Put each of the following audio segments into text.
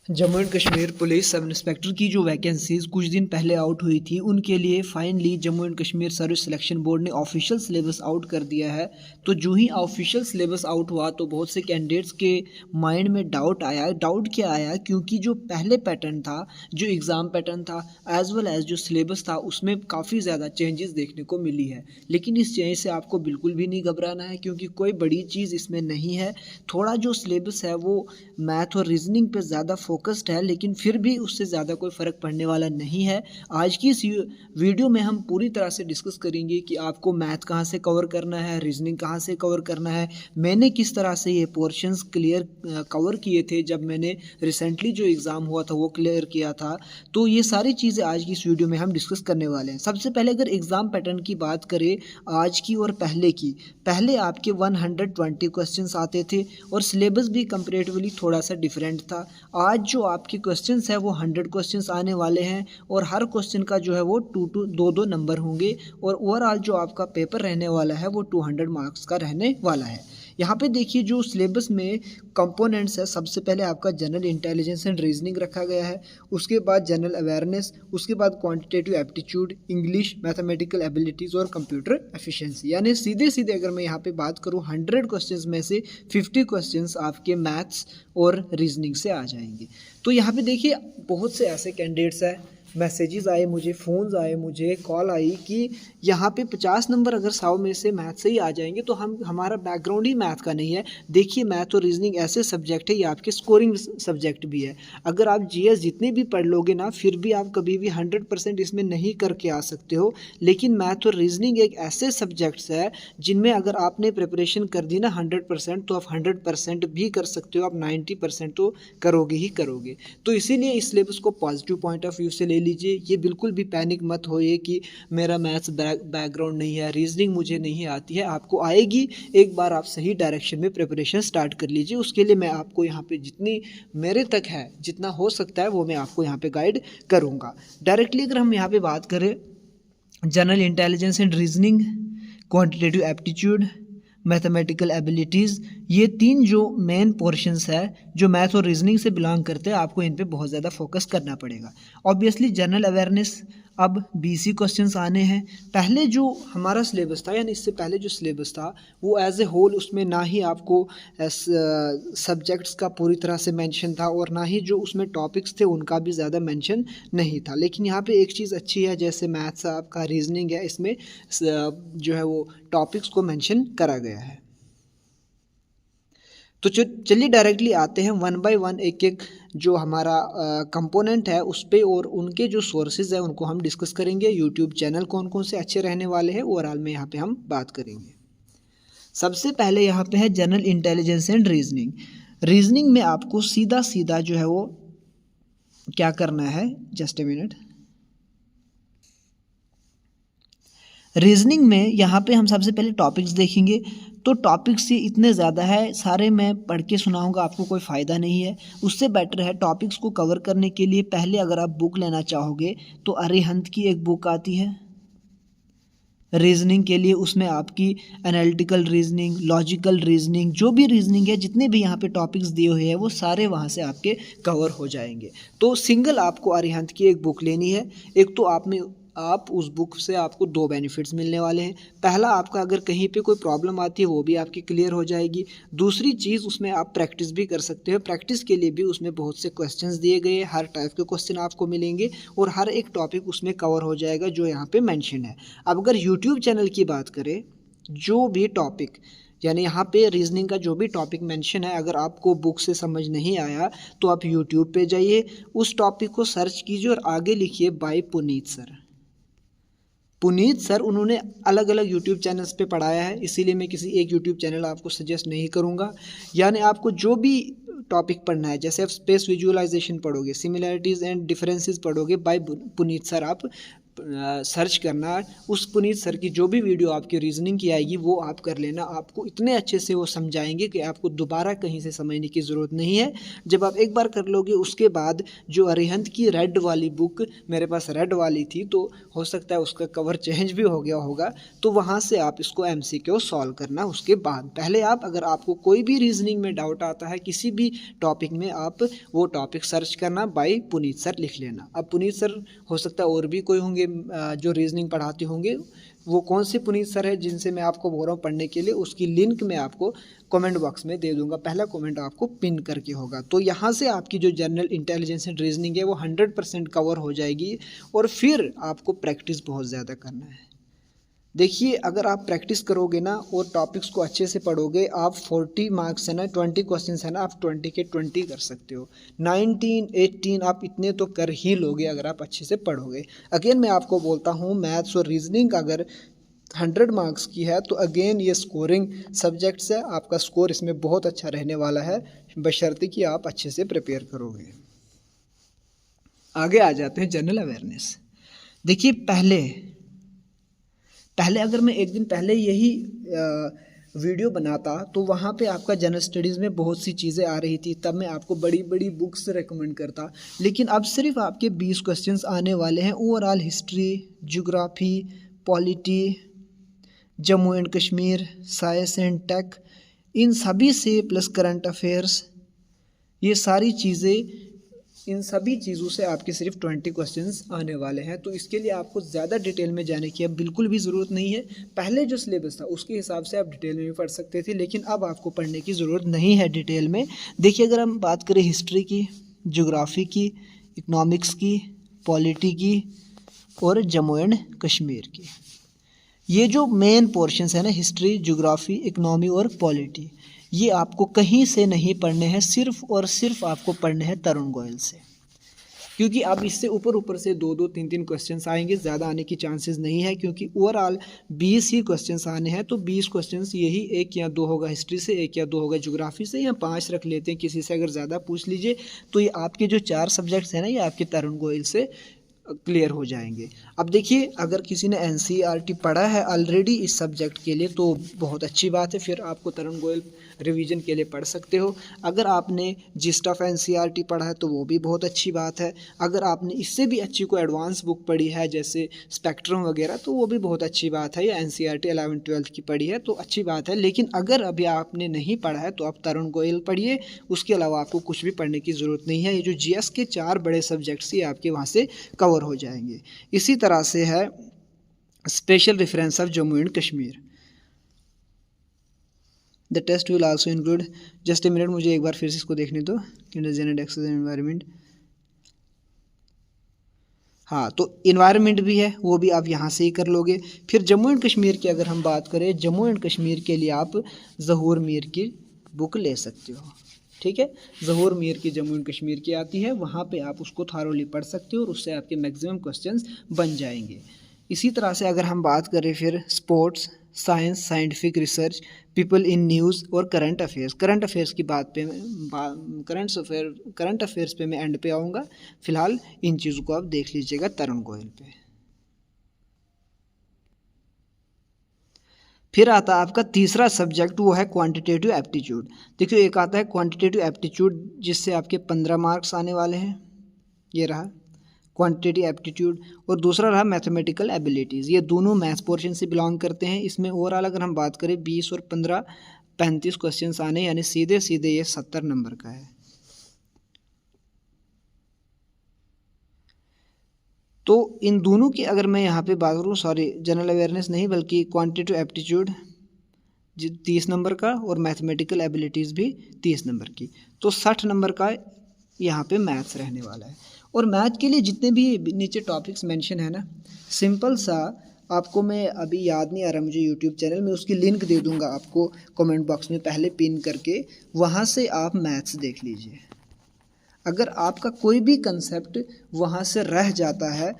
Jammu and Kashmir police sub inspector की जो vacancies कुछ दिन पहले आउट हुई थी, उनके लिए finally Jammu and Kashmir service selection board ने ऑफिशियल सिलेबस आउट कर दिया है। तो जो ही ऑफिशियल सिलेबस आउट हुआ तो बहुत से कैंडिडेट्स के माइंड में डाउट आया। डाउट क्या आया? क्योंकि जो पहले पैटर्न था, जो एग्ज़ाम पैटर्न था एज वेल एज जो सिलेबस था, उसमें काफ़ी ज़्यादा चेंजेस देखने को मिली है। लेकिन इस चेंज से आपको बिल्कुल भी नहीं घबराना है, क्योंकि कोई बड़ी चीज़ इसमें नहीं है। थोड़ा जो सिलेबस है वो मैथ और रीजनिंग पे ज़्यादा फोकस्ड है, लेकिन फिर भी उससे ज़्यादा कोई फ़र्क पड़ने वाला नहीं है। आज की इस वीडियो में हम पूरी तरह से डिस्कस करेंगे कि आपको मैथ कहाँ से कवर करना है, रीजनिंग कहाँ से कवर करना है, मैंने किस तरह से ये पोर्शंस कवर किए थे जब मैंने रिसेंटली जो एग्ज़ाम हुआ था वो क्लियर किया था। तो ये सारी चीज़ें आज की इस वीडियो में हम डिस्कस करने वाले हैं। सबसे पहले अगर एग्ज़ाम पैटर्न की बात करें आज की और पहले की, पहले आपके 120 क्वेश्चंस आते थे और सिलेबस भी कंपैरेटिवली थोड़ा सा डिफरेंट था। आज जो आपके क्वेश्चंस है वो 100 क्वेश्चंस आने वाले हैं और हर क्वेश्चन का जो है वो 2 नंबर होंगे और ओवरऑल जो आपका पेपर रहने वाला है वो 200 मार्क्स का रहने वाला है। यहाँ पे देखिए जो सिलेबस में कंपोनेंट्स है, सबसे पहले आपका जनरल इंटेलिजेंस एंड रीजनिंग रखा गया है, उसके बाद जनरल अवेयरनेस, उसके बाद quantitative aptitude, English, mathematical abilities और कंप्यूटर एफिशिएंसी। यानी सीधे सीधे अगर मैं यहाँ पे बात करूँ 100 क्वेश्चंस में से 50 क्वेश्चंस आपके मैथ्स और रीजनिंग से आ जाएंगे। तो यहाँ पे देखिए बहुत से ऐसे कैंडिडेट्स हैं, मैसेजेस आए मुझे, फ़ोन्स आए मुझे, कॉल आई कि यहाँ पे 50 नंबर अगर 100 में से मैथ से ही आ जाएंगे तो हमारा बैकग्राउंड ही मैथ का नहीं है। देखिए मैथ और रीजनिंग ऐसे सब्जेक्ट है, ये आपके स्कोरिंग सब्जेक्ट भी है। अगर आप जीएस जितने भी पढ़ लोगे ना, फिर भी आप कभी भी 100% इसमें नहीं करके आ सकते हो। लेकिन मैथ और रीजनिंग एक ऐसे सब्जेक्ट्स है जिनमें अगर आपने प्रिपरेशन कर दी ना 100%, तो आप 100% भी कर सकते हो, आप 90% तो करोगे ही करोगे। तो इसीलिए इस सिलेबस को पॉजिटिव पॉइंट ऑफ व्यू से ले लीजिए। ये बिल्कुल भी पैनिक मत होइए कि मेरा मैथ्स बैकग्राउंड नहीं है, रीजनिंग मुझे नहीं आती है। आपको आएगी, एक बार आप सही डायरेक्शन में प्रिपरेशन स्टार्ट कर लीजिए। उसके लिए मैं आपको यहाँ पे जितनी मेरे तक है, जितना हो सकता है वो मैं आपको यहाँ पे गाइड करूँगा। डायरेक्टली अगर हम यहाँ पे बात करें general intelligence and reasoning, quantitative aptitude, mathematical abilities, ये 3 जो मेन पोर्शंस है जो मैथ और रीजनिंग से बिलोंग करते हैं, आपको इन पे बहुत ज़्यादा फोकस करना पड़ेगा। ऑब्वियसली जनरल अवेयरनेस, अब 20 क्वेश्चंस आने हैं। पहले जो हमारा सिलेबस था, यानी इससे पहले जो सिलेबस था वो एज ए होल, उसमें ना ही आपको सब्जेक्ट्स का पूरी तरह से मेंशन था और ना ही जो उसमें टॉपिक्स थे उनका भी ज़्यादा मेंशन नहीं था। लेकिन यहाँ पे एक चीज़ अच्छी है, जैसे मैथ्स आपका, रीजनिंग है, इसमें जो है वो टॉपिक्स को मेंशन करा गया है। तो चलिए डायरेक्टली आते हैं 1 बाय 1 एक एक जो हमारा कंपोनेंट है उस पे, और उनके जो सोर्सेज है उनको हम डिस्कस करेंगे। यूट्यूब चैनल कौन कौन से अच्छे रहने वाले हैं ओवरऑल में यहाँ पे हम बात करेंगे। सबसे पहले यहाँ पे है general intelligence and reasoning. Reasoning में आपको सीधा सीधा जो है वो क्या करना है, जस्ट ए मिनट। रीजनिंग में यहाँ पे हम सबसे पहले टॉपिक्स देखेंगे। तो टॉपिक्स ये इतने ज़्यादा है, सारे मैं पढ़ के सुनाऊंगा आपको कोई फ़ायदा नहीं है। उससे बेटर है टॉपिक्स को कवर करने के लिए पहले अगर आप बुक लेना चाहोगे तो अरिहंत की एक बुक आती है रीजनिंग के लिए। उसमें आपकी एनालिटिकल रीजनिंग, लॉजिकल रीजनिंग, जो भी रीजनिंग है, जितने भी यहाँ पे टॉपिक्स दिए हुए हैं वो सारे वहाँ से आपके कवर हो जाएंगे। तो सिंगल आपको अरिहंत की एक बुक लेनी है। एक तो आप उस बुक से आपको 2 बेनिफिट्स मिलने वाले हैं। पहला, आपका अगर कहीं पे कोई प्रॉब्लम आती है वो भी आपकी क्लियर हो जाएगी। दूसरी चीज़, उसमें आप प्रैक्टिस भी कर सकते हो। प्रैक्टिस के लिए भी उसमें बहुत से क्वेश्चंस दिए गए, हर टाइप के क्वेश्चन आपको मिलेंगे और हर एक टॉपिक उसमें कवर हो जाएगा जो यहाँ पे मेंशन है। अब अगर यूट्यूब चैनल की बात करें, जो भी टॉपिक, यानी यहाँ पे रीजनिंग का जो भी टॉपिक मेंशन है, अगर आपको बुक से समझ नहीं आया तो आप यूट्यूब पे जाइए, उस टॉपिक को सर्च कीजिए और आगे लिखिए by Puneet sir. Puneet sir उन्होंने अलग अलग यूट्यूब चैनल्स पे पढ़ाया है, इसीलिए मैं किसी एक यूट्यूब चैनल आपको सजेस्ट नहीं करूँगा। यानी आपको जो भी टॉपिक पढ़ना है, जैसे आप स्पेस विजुअलाइजेशन पढ़ोगे, सिमिलैरिटीज़ एंड डिफरेंसेस पढ़ोगे, बाय पुनीत सर आप सर्च करना, उस पुनीत सर की जो भी वीडियो आपकी रीजनिंग की आएगी वो आप कर लेना। आपको इतने अच्छे से वो समझाएंगे कि आपको दोबारा कहीं से समझने की ज़रूरत नहीं है। जब आप एक बार कर लोगे उसके बाद जो अरिहंत की रेड वाली बुक, मेरे पास रेड वाली थी तो हो सकता है उसका कवर चेंज भी हो गया होगा, तो वहाँ से आप इसको MCQ सॉल्व करना। उसके बाद पहले आप, अगर आपको कोई भी रीजनिंग में डाउट आता है किसी भी टॉपिक में, आप वो टॉपिक सर्च करना, बाय पुनीत सर लिख लेना। अब पुनीत सर हो सकता है और भी कोई होंगे जो रीजनिंग पढ़ाते होंगे, वो कौन से पुनीत सर है जिनसे मैं आपको बोल रहा हूँ पढ़ने के लिए, उसकी लिंक मैं आपको कमेंट बॉक्स में दे दूंगा। पहला कमेंट आपको पिन करके होगा, तो यहाँ से आपकी जो जनरल इंटेलिजेंस एंड रीजनिंग है वो 100% कवर हो जाएगी। और फिर आपको प्रैक्टिस बहुत ज़्यादा करना है। देखिए, अगर आप प्रैक्टिस करोगे ना और टॉपिक्स को अच्छे से पढ़ोगे, आप 40 मार्क्स है ना, 20 क्वेश्चन है ना, आप 20 के 20 कर सकते हो। 19, 18 आप इतने तो कर ही लोगे अगर आप अच्छे से पढ़ोगे। अगेन मैं आपको बोलता हूँ, मैथ्स और रीजनिंग अगर 100 मार्क्स की है तो अगेन ये स्कोरिंग सब्जेक्ट्स है, आपका स्कोर इसमें बहुत अच्छा रहने वाला है, बशर्ते कि आप अच्छे से प्रिपेयर करोगे। आगे आ जाते हैं जनरल अवेयरनेस। देखिए, पहले अगर मैं एक दिन पहले यही वीडियो बनाता तो वहाँ पे आपका जनरल स्टडीज़ में बहुत सी चीज़ें आ रही थी, तब मैं आपको बड़ी बड़ी बुक्स रेकमेंड करता। लेकिन अब सिर्फ आपके 20 क्वेश्चंस आने वाले हैं। Overall history, geography, polity, Jammu and Kashmir, science and tech, इन सभी से प्लस करंट अफेयर्स, ये सारी चीज़ें, इन सभी चीज़ों से आपके सिर्फ 20 क्वेश्चंस आने वाले हैं। तो इसके लिए आपको ज़्यादा डिटेल में जाने की अब बिल्कुल भी ज़रूरत नहीं है। पहले जो सिलेबस था उसके हिसाब से आप डिटेल में भी पढ़ सकते थे, लेकिन अब आपको पढ़ने की ज़रूरत नहीं है डिटेल में। देखिए, अगर हम बात करें हिस्ट्री की, ज्योग्राफी की, इकोनॉमिक्स की, पॉलिटी की और जम्मू एंड कश्मीर की, ये जो मेन पोर्शंस है ना, हिस्ट्री, ज्योग्राफी, इकोनॉमी और पॉलिटी, ये आपको कहीं से नहीं पढ़ने हैं, सिर्फ और सिर्फ आपको पढ़ने हैं तरुण गोयल से। क्योंकि अब इससे ऊपर से 2-2, 3-3 क्वेश्चंस आएंगे, ज़्यादा आने की चांसेस नहीं है, क्योंकि ओवरऑल 20 ही क्वेश्चंस आने हैं। तो 20 क्वेश्चंस यही 1 या 2 होगा हिस्ट्री से, 1 या 2 होगा ज्योग्राफी से, या 5 रख लेते हैं, किसी से अगर ज़्यादा पूछ लीजिए तो ये आपके जो 4 सब्जेक्ट्स हैं ना, ये आपके तरुण गोयल से क्लियर हो जाएंगे। अब देखिए, अगर किसी ने NCERT पढ़ा है ऑलरेडी इस सब्जेक्ट के लिए तो बहुत अच्छी बात है, फिर आपको तरुण गोयल रिवीजन के लिए पढ़ सकते हो। अगर आपने जिस्ट ऑफ NCERT पढ़ा है तो वो भी बहुत अच्छी बात है। अगर आपने इससे भी अच्छी कोई एडवांस बुक पढ़ी है जैसे स्पेक्ट्रम वगैरह, तो वो भी बहुत अच्छी बात है, या NCERT 11th 12th की पढ़ी है तो अच्छी बात है। लेकिन अगर अभी आपने नहीं पढ़ा है तो आप तरुण गोयल पढ़िए, उसके अलावा आपको कुछ भी पढ़ने की ज़रूरत नहीं है। ये जो GS के 4 बड़े सब्जेक्ट्स ही आपके वहाँ से कवर हो जाएंगे। इसी तरह से है special reference of Jammu and Kashmir. The test will also include, just a minute, मुझे एक बार फिर से इसको देखने दो, इंडस्ट्रियल एक्सेस एनवायरनमेंट। हाँ, तो इन्वायरमेंट भी है, वो भी आप यहाँ से ही कर लोगे। फिर जम्मू एंड कश्मीर की अगर हम बात करें, जम्मू एंड कश्मीर के लिए आप ज़हूर मीर की बुक ले सकते हो। ठीक है, ज़हूर मीर की जम्मू एंड कश्मीर की आती है, वहाँ पे आप उसको थारोली पढ़ सकते हो और उससे आपके मैक्सिमम क्वेश्चंस बन जाएंगे। इसी तरह से अगर हम बात करें फिर sports, science, scientific research, people in news और करंट अफेयर्स की बात पे करंट अफेयर्स पे मैं एंड पे आऊँगा। फिलहाल इन चीज़ों को आप देख लीजिएगा तरुण गोयल पे। फिर आता है आपका तीसरा सब्जेक्ट, वो है क्वांटिटेटिव एप्टीट्यूड। देखिए, एक आता है क्वांटिटेटिव एप्टीट्यूड जिससे आपके 15 मार्क्स आने वाले हैं, ये रहा क्वांटिटेटिव एप्टीट्यूड, और दूसरा रहा मैथमेटिकल एबिलिटीज़। ये दोनों मैथ्स पोर्शन से बिलोंग करते हैं। इसमें ओवरऑल अगर हम बात करें 20 और 15 35 क्वेश्चंस आने, यानी सीधे सीधे ये 70 नंबर का है। तो इन दोनों की अगर मैं यहाँ पे बात करूँ, सॉरी जनरल अवेयरनेस नहीं बल्कि क्वांटिटेटिव एप्टीट्यूड 30 नंबर का और मैथमेटिकल एबिलिटीज़ भी 30 नंबर की, तो 60 नंबर का यहाँ पे मैथ्स रहने वाला है। और मैथ के लिए जितने भी नीचे टॉपिक्स मेंशन है ना, सिंपल सा आपको मैं अभी याद नहीं आ रहा मुझे यूट्यूब चैनल में, उसकी लिंक दे दूँगा आपको कमेंट बॉक्स में पहले पिन करके, वहाँ से आप मैथ्स देख लीजिए। अगर आपका कोई भी कंसेप्ट वहाँ से रह जाता है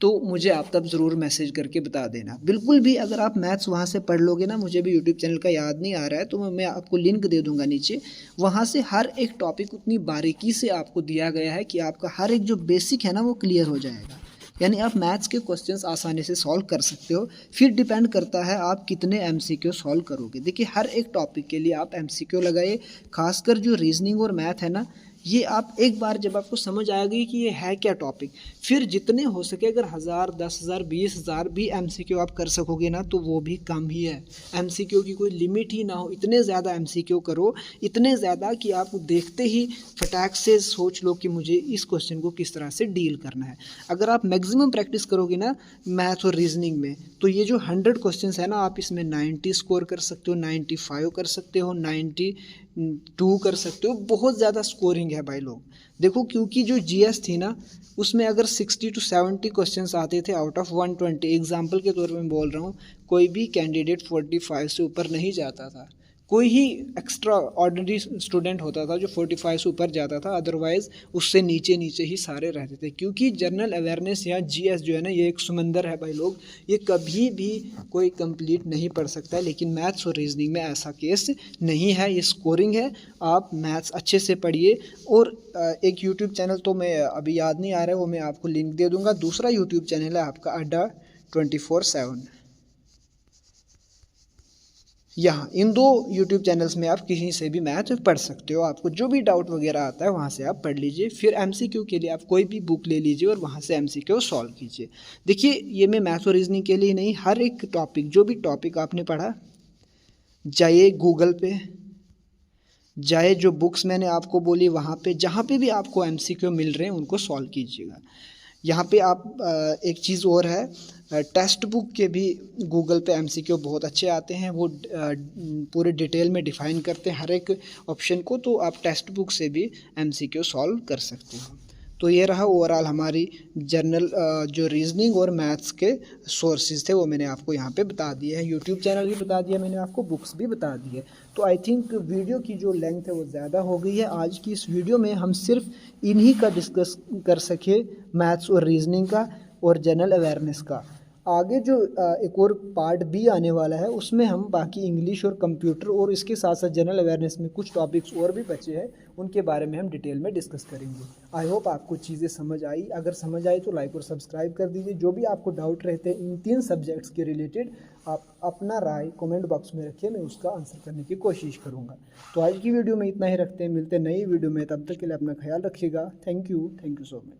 तो मुझे आप तब ज़रूर मैसेज करके बता देना। बिल्कुल भी अगर आप मैथ्स वहाँ से पढ़ लोगे ना, मुझे भी यूट्यूब चैनल का याद नहीं आ रहा है तो मैं आपको लिंक दे दूँगा नीचे, वहाँ से हर एक टॉपिक उतनी बारीकी से आपको दिया गया है कि आपका हर एक जो बेसिक है ना वो क्लियर हो जाएगा। यानी आप मैथ्स के क्वेश्चंस आसानी से सॉल्व कर सकते हो। फिर डिपेंड करता है आप कितने एमसीक्यू सॉल्व करोगे। देखिए हर एक टॉपिक के लिए आप एमसीक्यू लगाइए, खासकर जो रीजनिंग और मैथ है ना, ये आप एक बार जब आपको समझ आ गई कि ये है क्या टॉपिक, फिर जितने हो सके अगर 1000, 10,000, 20,000 भी एमसीक्यू आप कर सकोगे ना तो वो भी कम ही है। एमसीक्यू की कोई लिमिट ही ना हो, इतने ज़्यादा एमसीक्यू करो, इतने ज़्यादा कि आप देखते ही फटाक से सोच लो कि मुझे इस क्वेश्चन को किस तरह से डील करना है। अगर आप मैक्सिमम प्रैक्टिस करोगे ना मैथ और रीजनिंग में, तो ये जो 100 क्वेश्चन है ना, आप इसमें 90 स्कोर कर सकते हो, 95 कर सकते हो, 92 कर सकते हो। बहुत ज़्यादा स्कोरिंग है भाई लोग। देखो क्योंकि जो जीएस थी ना, उसमें अगर 60 to 70 क्वेश्चंस आते थे आउट ऑफ 120, एग्जाम्पल के तौर पे मैं बोल रहा हूँ, कोई भी कैंडिडेट 45 से ऊपर नहीं जाता था। कोई ही एक्स्ट्रा ऑर्डिनरी स्टूडेंट होता था जो 45 से ऊपर जाता था, अदरवाइज़ उससे नीचे नीचे ही सारे रहते थे। क्योंकि जनरल अवेयरनेस या जीएस जो है ना, ये एक समंदर है भाई लोग, ये कभी भी कोई कंप्लीट नहीं पढ़ सकता है। लेकिन मैथ्स और रीजनिंग में ऐसा केस नहीं है, ये स्कोरिंग है। आप मैथ्स अच्छे से पढ़िए। और एक यूट्यूब चैनल तो मैं अभी याद नहीं आ रहा है, वो मैं आपको लिंक दे दूँगा। दूसरा यूट्यूब चैनल है आपका अड्डा 24/7। यहाँ इन दो यूट्यूब चैनल्स में आप किसी से भी मैथ पढ़ सकते हो। आपको जो भी डाउट वगैरह आता है वहाँ से आप पढ़ लीजिए। फिर एमसीक्यू के लिए आप कोई भी बुक ले लीजिए और वहाँ से एमसीक्यू सॉल्व कीजिए। देखिए ये मैं मैथ और रीजनिंग के लिए नहीं, हर एक टॉपिक, जो भी टॉपिक आपने पढ़ा, जाइए गूगल पे, जाए जो बुक्स मैंने आपको बोली वहाँ पे, जहाँ पे भी आपको एमसीक्यू मिल रहे हैं उनको सॉल्व कीजिएगा। यहाँ पे आप एक चीज़ और है, टेक्स्ट बुक के भी गूगल पे एमसीक्यू बहुत अच्छे आते हैं। वो पूरे डिटेल में डिफ़ाइन करते हैं हर एक ऑप्शन को, तो आप टेक्स्ट बुक से भी एमसीक्यू सॉल्व कर सकते हो। तो ये रहा ओवरऑल हमारी जनरल जो रीजनिंग और मैथ्स के सोर्सेज थे वो मैंने आपको यहाँ पे बता दिए हैं। यूट्यूब चैनल भी बता दिया मैंने आपको, बुक्स भी बता दी है। तो आई थिंक वीडियो की जो लेंथ है वो ज़्यादा हो गई है। आज की इस वीडियो में हम सिर्फ इन्हीं का डिस्कस कर सके, मैथ्स और रीजनिंग का और जनरल अवेयरनेस का। आगे जो एक और पार्ट बी आने वाला है उसमें हम बाकी इंग्लिश और कंप्यूटर और इसके साथ साथ जनरल अवेयरनेस में कुछ टॉपिक्स और भी बचे हैं, उनके बारे में हम डिटेल में डिस्कस करेंगे। आई होप आपको चीज़ें समझ आई। अगर समझ आई तो लाइक और सब्सक्राइब कर दीजिए। जो भी आपको डाउट रहते हैं इन 3 सब्जेक्ट्स के रिलेटेड, आप अपना राय कमेंट बॉक्स में रखिए, मैं उसका आंसर करने की कोशिश करूँगा। तो आज की वीडियो में इतना ही रखते हैं, मिलते हैं नई वीडियो में। तब तक के लिए अपना ख्याल रखिएगा। Thank you so much.